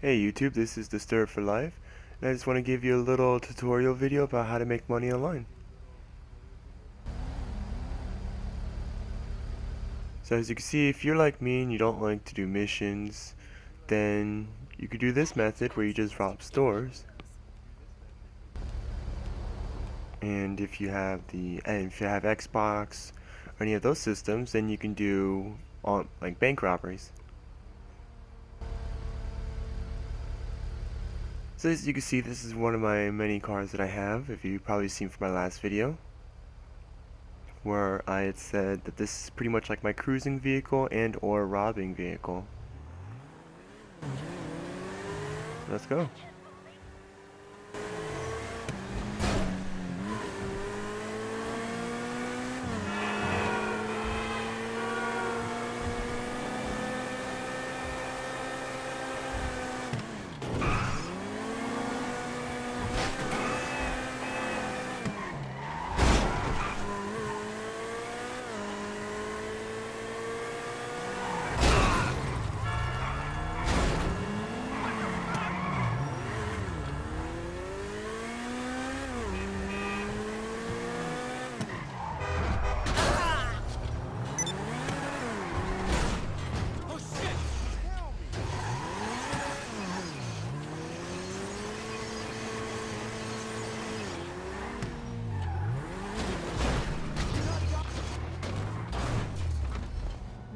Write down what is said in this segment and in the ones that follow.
Hey YouTube, this is Disturbed for Life, and I just want to give you a little tutorial video about how to make money online. So as you can see, if you're like me and you don't like to do missions, then you could do this method where you just rob stores. And if you have Xbox or any of those systems, then you can do like bank robberies. So as you can see, this is one of my many cars that I have, if you've probably seen from my last video, where I had said that this is pretty much like my cruising vehicle and or robbing vehicle. Let's go.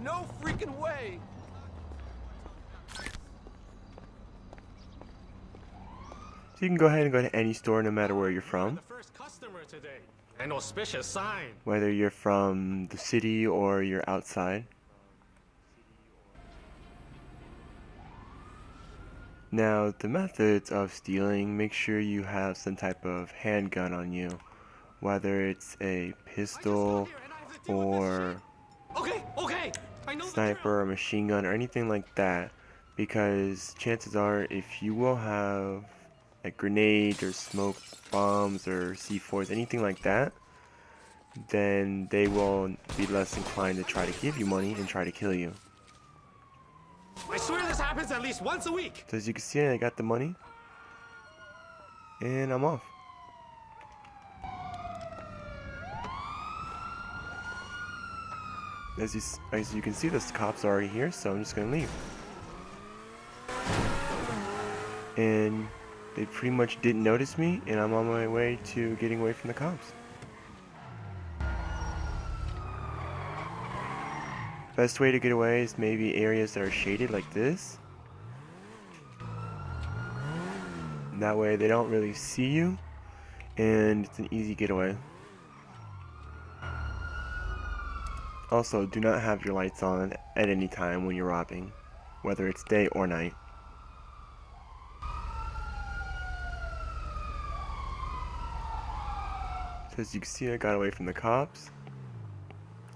No freaking way! So you can go ahead and go to any store no matter where you're from. The first customer today. An auspicious sign. Whether you're from the city or you're outside. Now, the methods of stealing, make sure you have some type of handgun on you. Whether it's a pistol or Okay. I know sniper or machine gun or anything like that. Because chances are, if you will have like grenades or smoke bombs or C4s, anything like that, then they will be less inclined to try to give you money and try to kill you. I swear this happens at least once a week. So as you can see, I got the money and I'm off. As you can see, the cops are already here, so I'm just gonna leave. And they pretty much didn't notice me, and I'm on my way to getting away from the cops. Best way to get away is maybe areas that are shaded like this. That way they don't really see you, and it's an easy getaway. Also, do not have your lights on at any time when you're robbing, whether it's day or night. So as you can see, I got away from the cops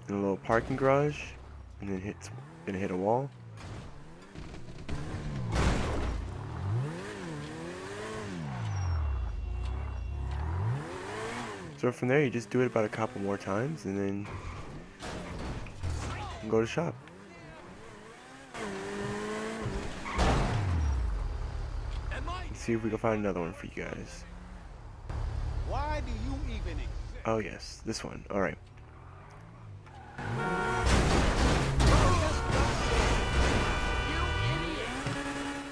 in a little parking garage, and then gonna hit a wall. So from there, you just do it about a couple more times, and then go to shop. Let's see if we can find another one for you guys. Why do you even exist? Oh yes, this one. Alright.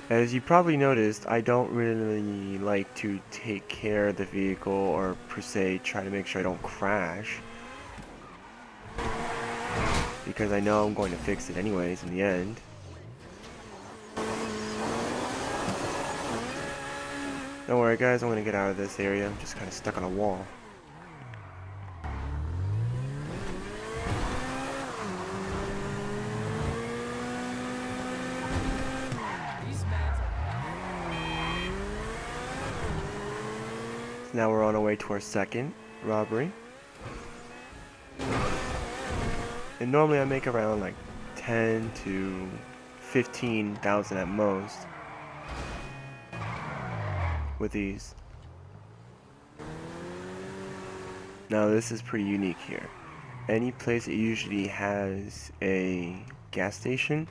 As you probably noticed, I don't really like to take care of the vehicle or per se try to make sure I don't crash, because I know I'm going to fix it anyways in the end. Don't worry guys, I'm going to get out of this area. I'm just kind of stuck on a wall. So now we're on our way to our second robbery. And normally I make around like 10 to 15,000 at most with these. Now this is pretty unique here. Any place that usually has a gas station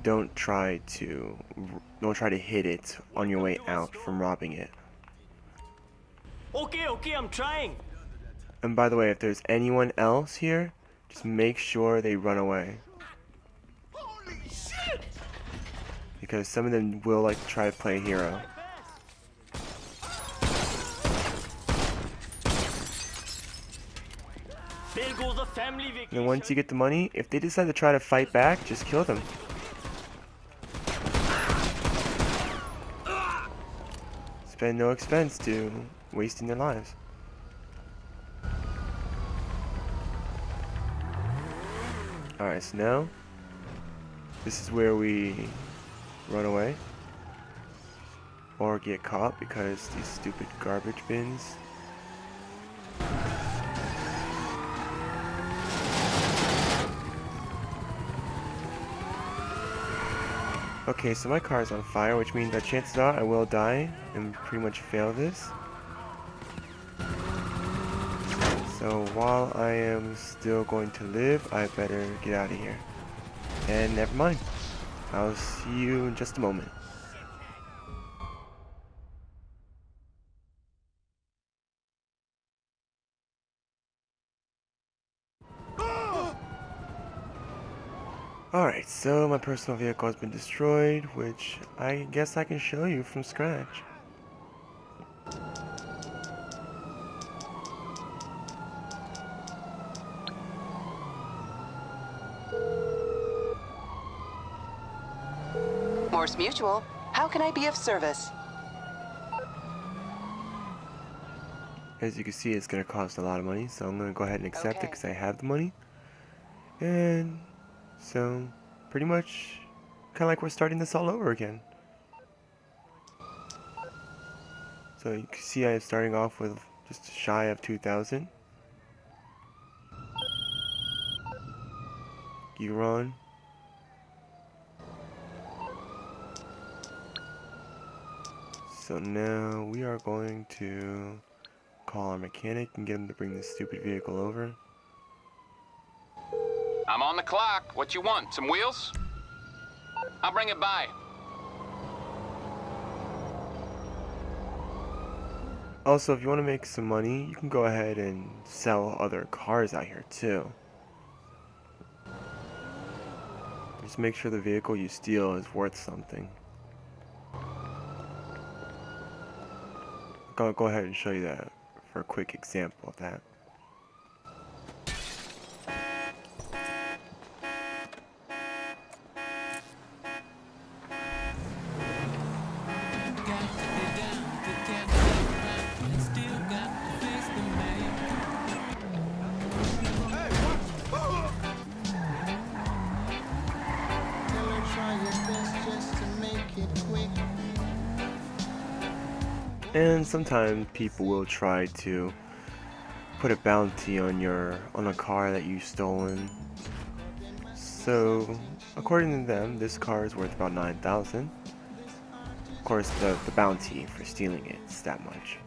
don't try to hit it on your way out from robbing it. Okay, I'm trying. And by the way, if there's anyone else here, just make sure they run away. Holy shit! Because some of them will like to try to play hero. There goes the family vacation. And then once you get the money, if they decide to try to fight back, just kill them. Spend no expense to wasting their lives. Alright, so now this is where we run away or get caught because these stupid garbage bins. Okay, so my car is on fire, which means that chances are I will die and pretty much fail this. So while I am still going to live, I better get out of here. And never mind. I'll see you in just a moment. Alright, so my personal vehicle has been destroyed, which I guess I can show you from scratch. Morse Mutual, how can I be of service? As you can see, it's going to cost a lot of money, so I'm going to go ahead and accept it Okay. because I have the money. And so, pretty much, kind of like we're starting this all over again. So you can see I'm starting off with just shy of 2,000. Euron. So now we are going to call our mechanic and get him to bring this stupid vehicle over. I'm on the clock. What you want? Some wheels? I'll bring it by. Also, if you want to make some money, you can go ahead and sell other cars out here too. Just make sure the vehicle you steal is worth something. I'll go ahead and show you that for a quick example of that. And sometimes people will try to put a bounty on a car that you've stolen. So according to them, this car is worth about 9,000. Of course, the bounty for stealing it is that much.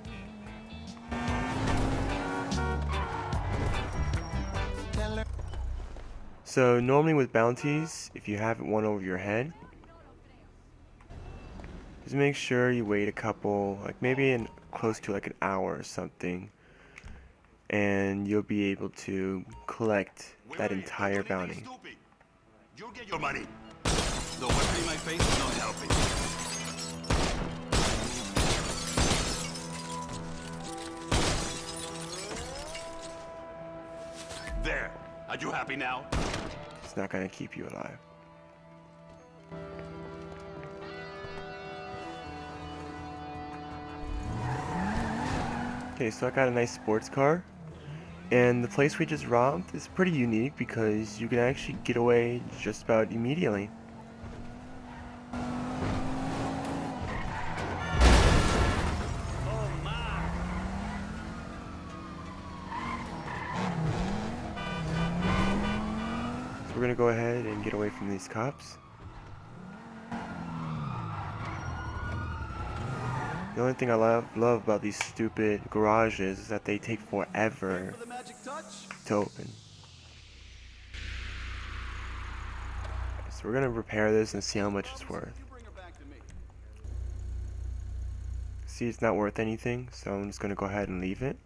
So normally with bounties, if you have one over your head, just make sure you wait a couple, like maybe close to like an hour or something, and you'll be able to collect that entire bounty. You'll get your money. The weapon in my face is not helping. There. Are you happy now? It's not gonna keep you alive. Okay, so I got a nice sports car, and the place we just robbed is pretty unique because you can actually get away just about immediately. Oh my. So we're gonna go ahead and get away from these cops. The only thing I love about these stupid garages is that they take forever For the magic touch? to open. So we're gonna repair this and see how much it's worth. You bring her back to me. See, it's not worth anything, so I'm just gonna go ahead and leave it.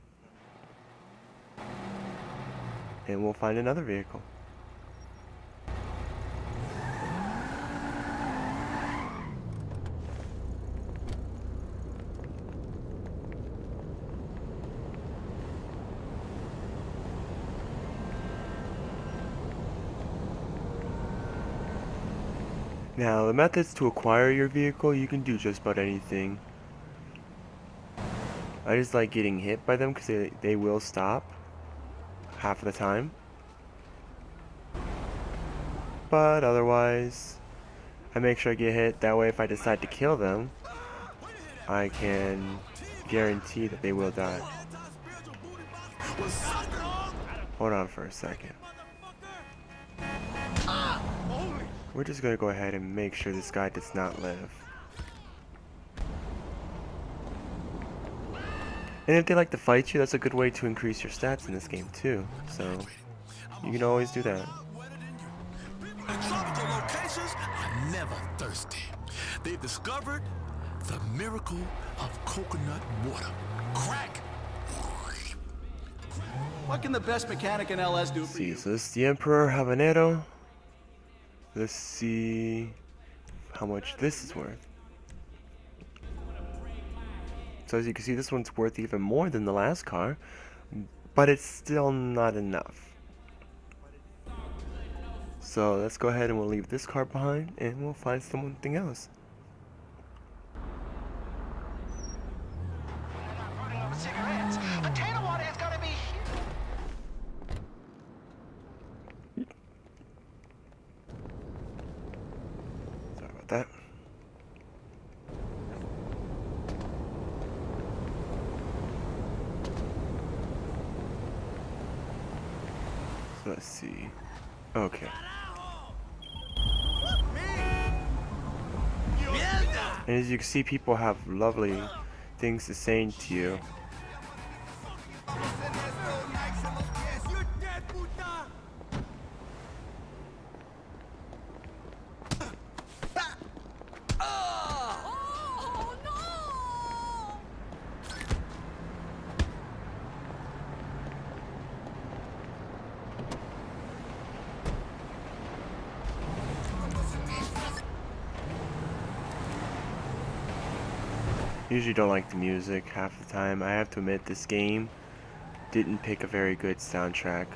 And we'll find another vehicle. Now, the methods to acquire your vehicle, you can do just about anything. I just like getting hit by them because they will stop half of the time. But otherwise, I make sure I get hit. That way, if I decide to kill them, I can guarantee that they will die. Hold on for a second. We're just gonna go ahead and make sure this guy does not live. And if they like to fight you, that's a good way to increase your stats in this game too. So you can always do that. In tropical locations are never thirsty. They've discovered the miracle of coconut water. Crack! What can the best mechanic in LS do for See, you? so this is the Emperor Habanero. Let's see how much this is worth. So as you can see, this one's worth even more than the last car, but it's still not enough. So let's go ahead and we'll leave this car behind and we'll find something else. Sorry about that. So let's see. Okay. And as you can see, people have lovely things to say to you. Usually don't like the music half the time. I have to admit, this game didn't pick a very good soundtrack.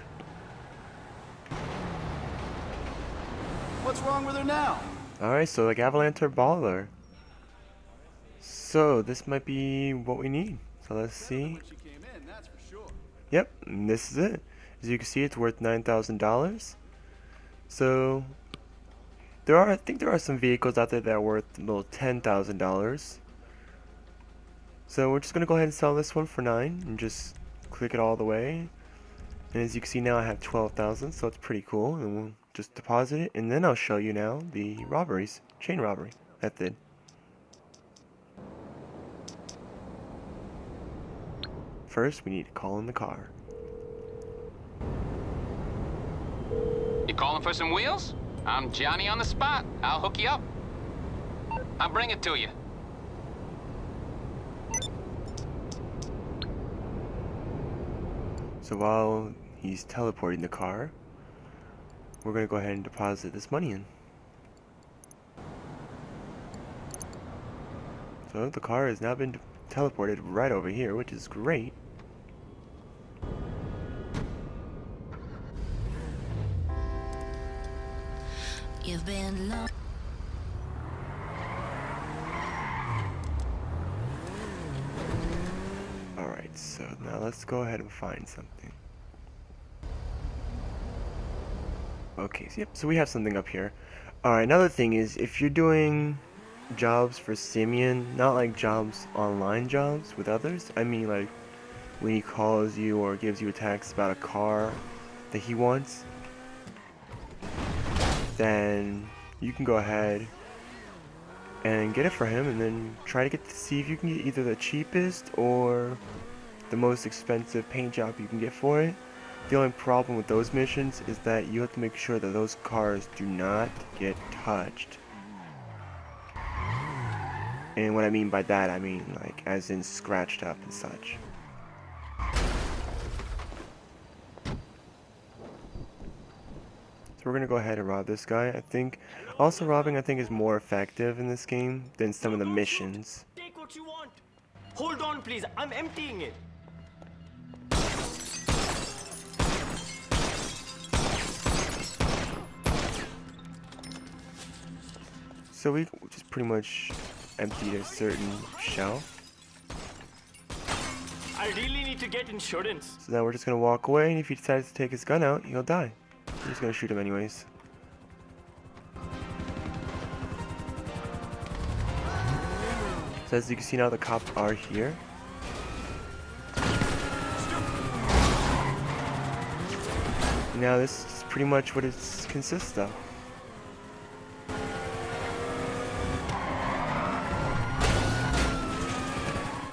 What's wrong with her now? Alright, so the Avalanche Baller. So this might be what we need. So let's see. When she came in, that's for sure. Yep, and this is it. As you can see, it's worth $9,000. So I think there are some vehicles out there that are worth a little $10,000. So we're just gonna go ahead and sell this one for 9 and just click it all the way. And as you can see now, I have 12,000, so it's pretty cool. And we'll just deposit it, and then I'll show you now the robberies, chain robbery method. First, we need to call in the car. You calling for some wheels? I'm Johnny on the spot. I'll hook you up. I'll bring it to you. So while he's teleporting the car, we're going to go ahead and deposit this money in. So the car has now been teleported right over here, which is great. You've been long. Alright, so now let's go ahead and find something. Okay, so yep, so we have something up here. Alright, another thing is, if you're doing jobs for Simeon, not like jobs, online jobs with others, I mean like when he calls you or gives you a text about a car that he wants, then you can go ahead and get it for him, and then try to see if you can get either the cheapest or the most expensive paint job you can get for it. The only problem with those missions is that you have to make sure that those cars do not get touched. And what I mean by that, I mean like as in scratched up and such. So we're gonna go ahead and rob this guy. I think also robbing I think is more effective in this game than some of the missions. Take what you want. Hold on, please. I'm emptying it. So we just pretty much emptied a certain shelf. I really need to get insurance. So now we're just gonna walk away, and if he decides to take his gun out, he'll die. We're just gonna shoot him anyways. So as you can see now, the cops are here. Now this is pretty much what it consists of.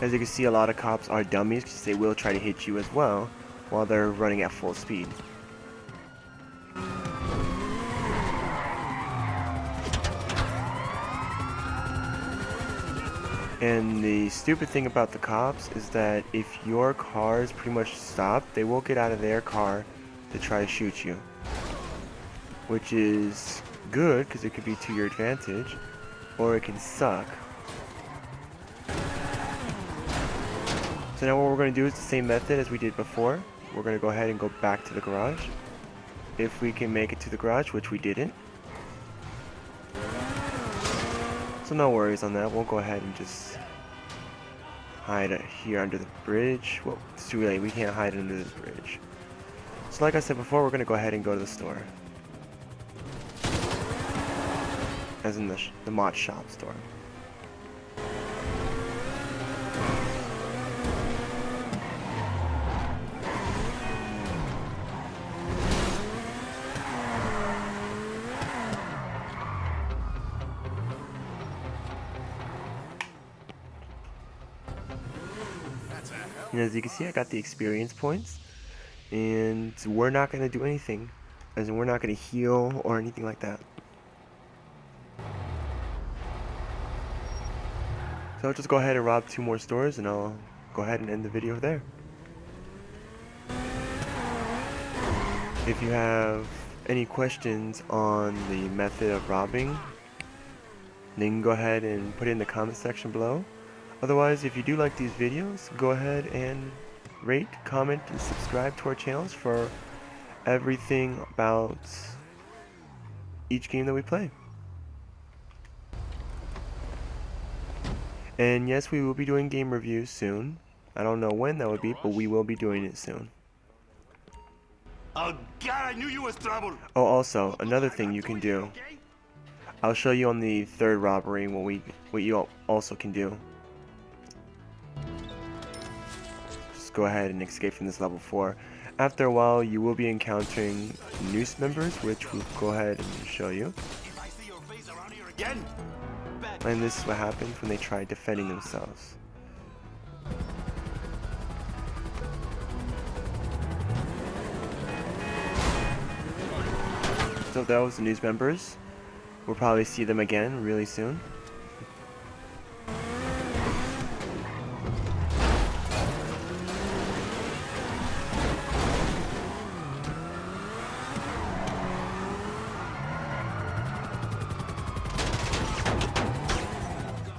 As you can see, a lot of cops are dummies because they will try to hit you as well while they're running at full speed. And the stupid thing about the cops is that if your car is pretty much stopped, they will get out of their car to try to shoot you. Which is good because it could be to your advantage, or it can suck. So now what we're going to do is the same method as we did before. We're going to go ahead and go back to the garage. If we can make it to the garage, which we didn't. So no worries on that. We'll go ahead and just hide it here under the bridge. Well, it's too late. We can't hide under this bridge. So like I said before, we're going to go ahead and go to the store. As in the mod shop store. And as you can see, I got the experience points, and we're not going to do anything, as in we're not going to heal or anything like that. So I'll just go ahead and rob 2 more stores, and I'll go ahead and end the video there. If you have any questions on the method of robbing, then you can go ahead and put it in the comment section below. Otherwise, if you do like these videos, go ahead and rate, comment, and subscribe to our channels for everything about each game that we play. And yes, we will be doing game reviews soon. I don't know when that would be, but we will be doing it soon. Oh God, I knew you was trouble. Oh, also, another thing you can do. I'll show you on the 3rd robbery what you also can do. Go ahead and escape from this level 4. After a while, you will be encountering noose members, which we'll go ahead and show you. If I see your face around here again, And this is what happens when they try defending themselves. So that was the news members. We'll probably see them again really soon.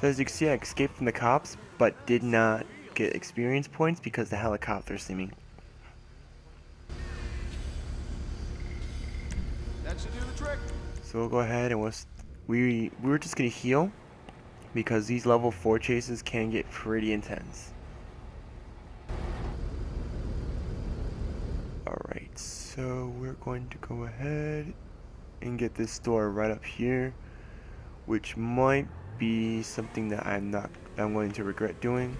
So as you can see, I escaped from the cops, but did not get experience points because the helicopter see me. That should do the trick. So we'll go ahead and we were just gonna heal because these level 4 chases can get pretty intense. Alright, so we're going to go ahead and get this store right up here, which might be something that I'm going to regret doing.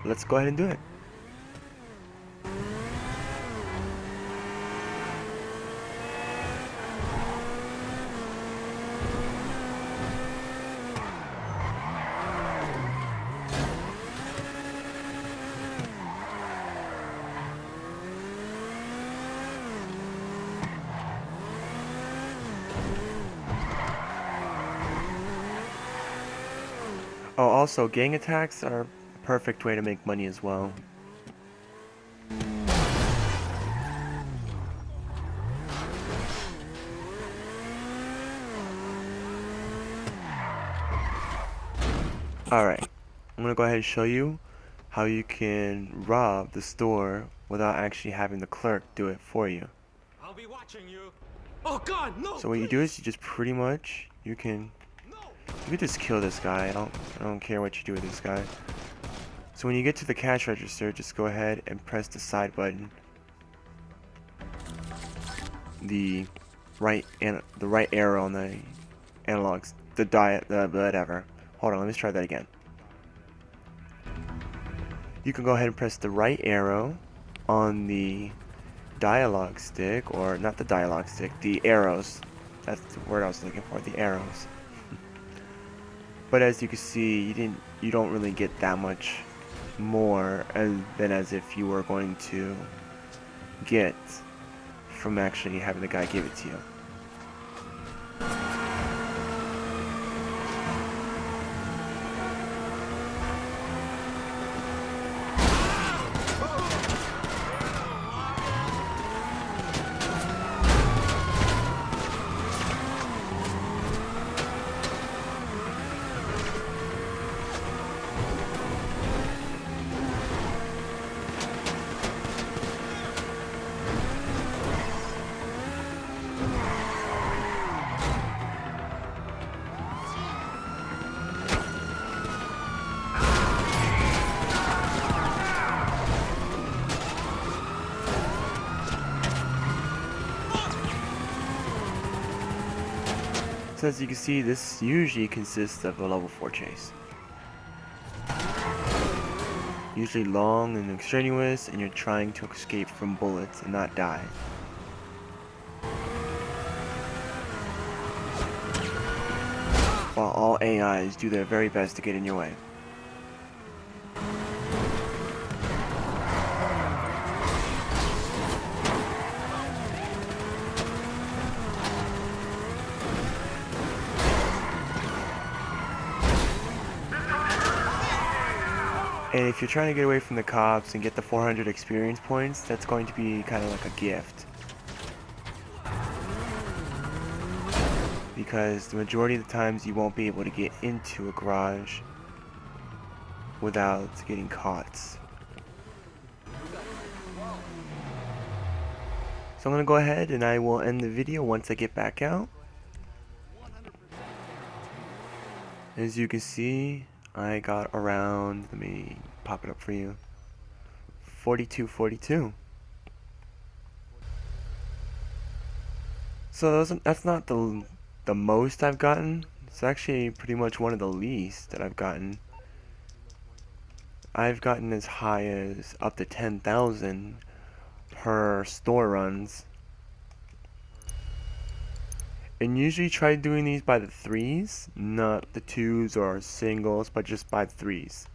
Let's go ahead and do it. Oh, also, gang attacks are a perfect way to make money as well. Alright, I'm gonna go ahead and show you how you can rob the store without actually having the clerk do it for you. I'll be watching you. Oh God, no! So what you do is you just pretty much you can just kill this guy. I don't care what you do with this guy. So when you get to the cash register, just go ahead and press the side button. The right arrow on the analogs, the whatever. Hold on, let me try that again. You can go ahead and press the right arrow on the dialogue stick, or not the dialogue stick, the arrows. That's the word I was looking for, the arrows. But as you can see, you don't really get that much more than as if you were going to get from actually having the guy give it to you. So as you can see, this usually consists of a level 4 chase. Usually long and extraneous, and you're trying to escape from bullets and not die. While all AIs do their very best to get in your way. And if you're trying to get away from the cops and get the 400 experience points, that's going to be kind of like a gift. Because the majority of the times you won't be able to get into a garage without getting caught. So I'm going to go ahead and I will end the video once I get back out. As you can see, I got around, let me pop it up for you, 4242. So that's not the most I've gotten. It's actually pretty much one of the least that I've gotten. I've gotten as high as up to 10,000 per store runs. And usually try doing these by the 3s, not the 2s or singles, but just by the 3s.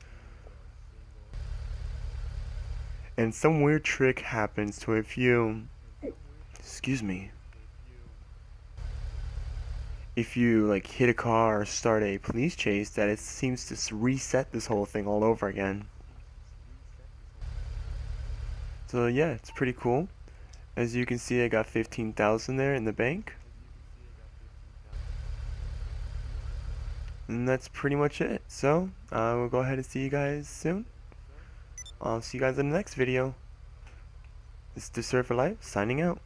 And some weird trick happens to if you, excuse me, if you like hit a car or start a police chase, that it seems to reset this whole thing all over again. So yeah, it's pretty cool. As you can see, I got 15,000 there in the bank. And that's pretty much it. So, we'll go ahead and see you guys soon. I'll see you guys in the next video. This is Disturbed4life, signing out.